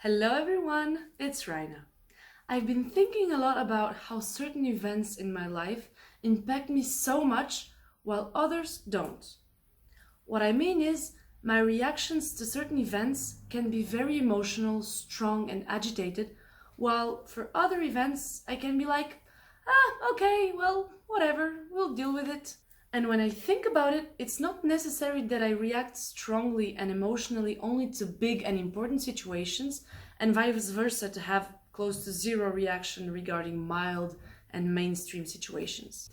Hello everyone, it's Rayna. I've been thinking a lot about how certain events in my life impact me so much while others don't. What I mean is, my reactions to certain events can be very emotional, strong, and agitated, while for other events I can be like, okay, well, whatever, we'll deal with it. And when I think about it, it's not necessary that I react strongly and emotionally only to big and important situations, and vice versa to have close to zero reaction regarding mild and mainstream situations.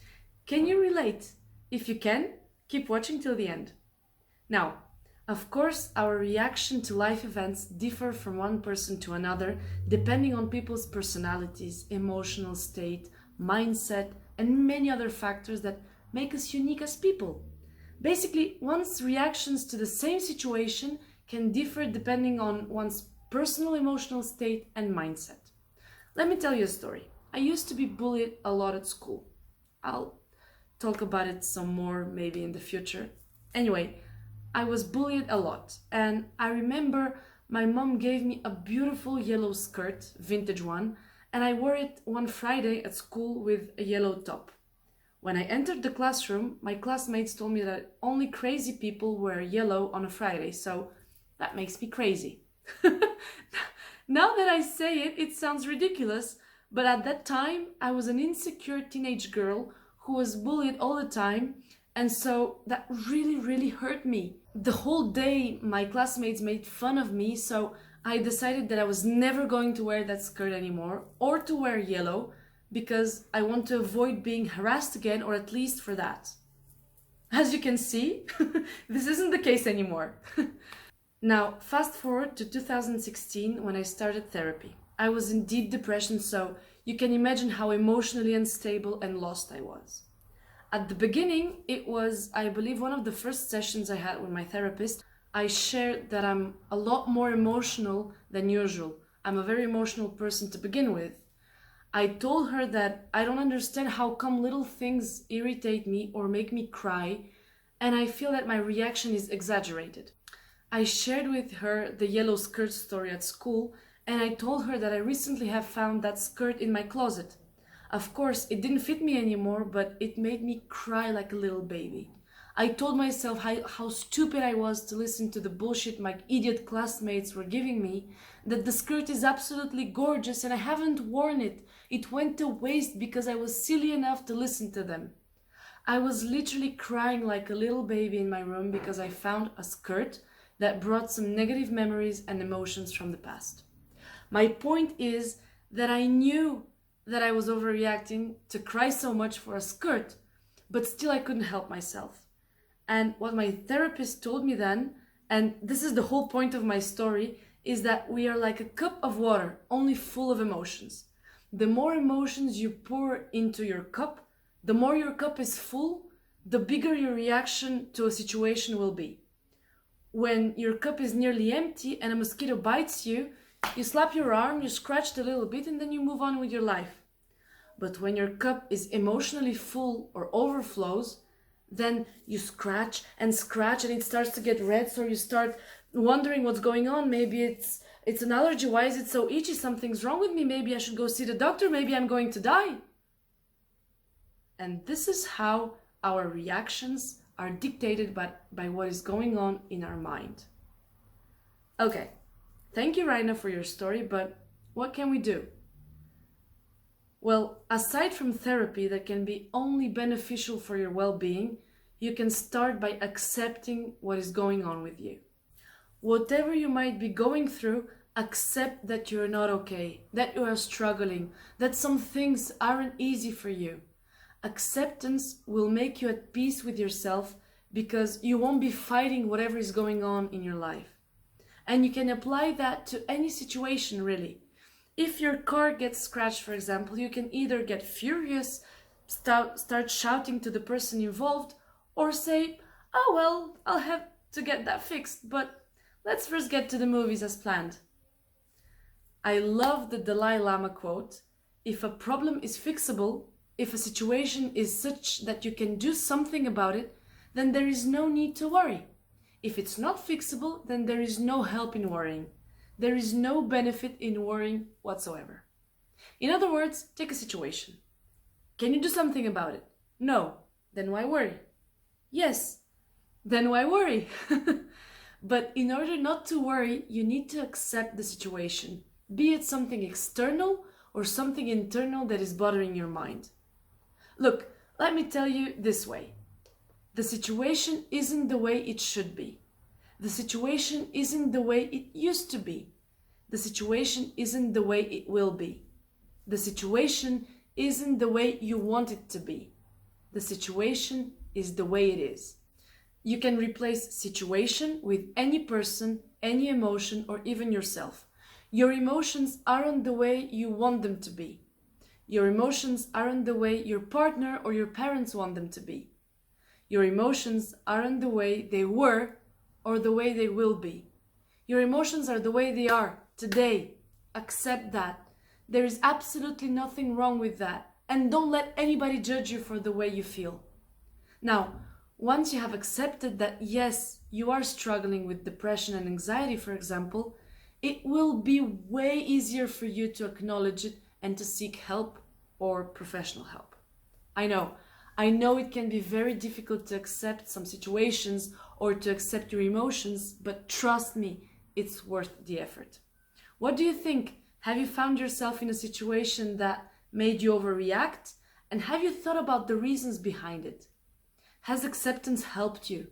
Can you relate? If you can, keep watching till the end. Now, of course, our reaction to life events differ from one person to another depending on people's personalities, emotional state, mindset, and many other factors that make us unique as people. Basically, one's reactions to the same situation can differ depending on one's personal emotional state and mindset. Let me tell you a story. I used to be bullied a lot at school. I'll talk about it some more maybe in the future. Anyway, I was bullied a lot, and I remember my mom gave me a beautiful yellow skirt, vintage one, and I wore it one Friday at school with a yellow top. When I entered the classroom, my classmates told me that only crazy people wear yellow on a Friday, so that makes me crazy. Now that I say it, it sounds ridiculous, but at that time I was an insecure teenage girl who was bullied all the time, and so that really hurt me. The whole day my classmates made fun of me, so I decided that I was never going to wear that skirt anymore or to wear yellow because I want to avoid being harassed again, or at least for that. As you can see, this isn't the case anymore. Now, fast forward to 2016 when I started therapy. I was in deep depression, so you can imagine how emotionally unstable and lost I was. At the beginning, it was, I believe, one of the first sessions I had with my therapist. I shared that I'm a lot more emotional than usual. I'm a very emotional person to begin with. I told her that I don't understand how come little things irritate me or make me cry, and I feel that my reaction is exaggerated. I shared with her the yellow skirt story at school, and I told her that I recently have found that skirt in my closet. Of course, it didn't fit me anymore, but it made me cry like a little baby. I told myself how stupid I was to listen to the bullshit my idiot classmates were giving me, that the skirt is absolutely gorgeous and I haven't worn it. It went to waste because I was silly enough to listen to them. I was literally crying like a little baby in my room because I found a skirt that brought some negative memories and emotions from the past. My point is that I knew that I was overreacting to cry so much for a skirt, but still I couldn't help myself. And what my therapist told me then, and this is the whole point of my story, is that we are like a cup of water, only full of emotions. The more emotions you pour into your cup, the more your cup is full, the bigger your reaction to a situation will be. When your cup is nearly empty and a mosquito bites you, you slap your arm, you scratch it a little bit, and then you move on with your life. But when your cup is emotionally full or overflows, then you scratch and it starts to get red, so you start wondering what's going on. Maybe it's an allergy. Why is it so itchy? Something's wrong with me. Maybe I should go see the doctor. Maybe I'm going to die. And this is how our reactions are dictated by what is going on in our mind. Okay, thank you, Rayna, for your story, but what can we do? Well, aside from therapy that can be only beneficial for your well-being, you can start by accepting what is going on with you. Whatever you might be going through, accept that you're not okay, that you are struggling, that some things aren't easy for you. Acceptance will make you at peace with yourself because you won't be fighting whatever is going on in your life. And you can apply that to any situation, really. If your car gets scratched, for example, you can either get furious, start shouting to the person involved, or say, oh well, I'll have to get that fixed, but let's first get to the movies as planned. I love the Dalai Lama quote, if a problem is fixable, if a situation is such that you can do something about it, then there is no need to worry. If it's not fixable, then there is no help in worrying. There is no benefit in worrying whatsoever. In other words, take a situation. Can you do something about it? No. Then why worry? Yes. Then why worry? But in order not to worry, you need to accept the situation, be it something external or something internal that is bothering your mind. Look, let me tell you this way. The situation isn't the way it should be. The situation isn't the way it used to be. The situation isn't the way it will be. The situation isn't the way you want it to be. The situation is the way it is. You can replace situation with any person, any emotion, or even yourself. Your emotions aren't the way you want them to be. Your emotions aren't the way your partner or your parents want them to be. Your emotions aren't the way they were or the way they will be. Your emotions are the way they are today. Accept that. There is absolutely nothing wrong with that. And don't let anybody judge you for the way you feel. Now, once you have accepted that, yes, you are struggling with depression and anxiety, for example, it will be way easier for you to acknowledge it and to seek help or professional help. I know it can be very difficult to accept some situations or to accept your emotions, but trust me, it's worth the effort. What do you think? Have you found yourself in a situation that made you overreact? And have you thought about the reasons behind it? Has acceptance helped you?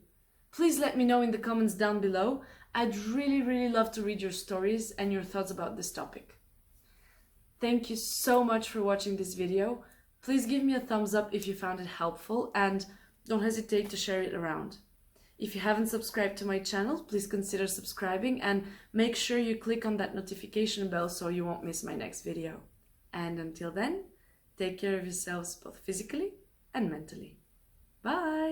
Please let me know in the comments down below. I'd really love to read your stories and your thoughts about this topic. Thank you so much for watching this video. Please give me a thumbs up if you found it helpful and don't hesitate to share it around. If you haven't subscribed to my channel, please consider subscribing and make sure you click on that notification bell so you won't miss my next video. And until then, take care of yourselves both physically and mentally. Bye!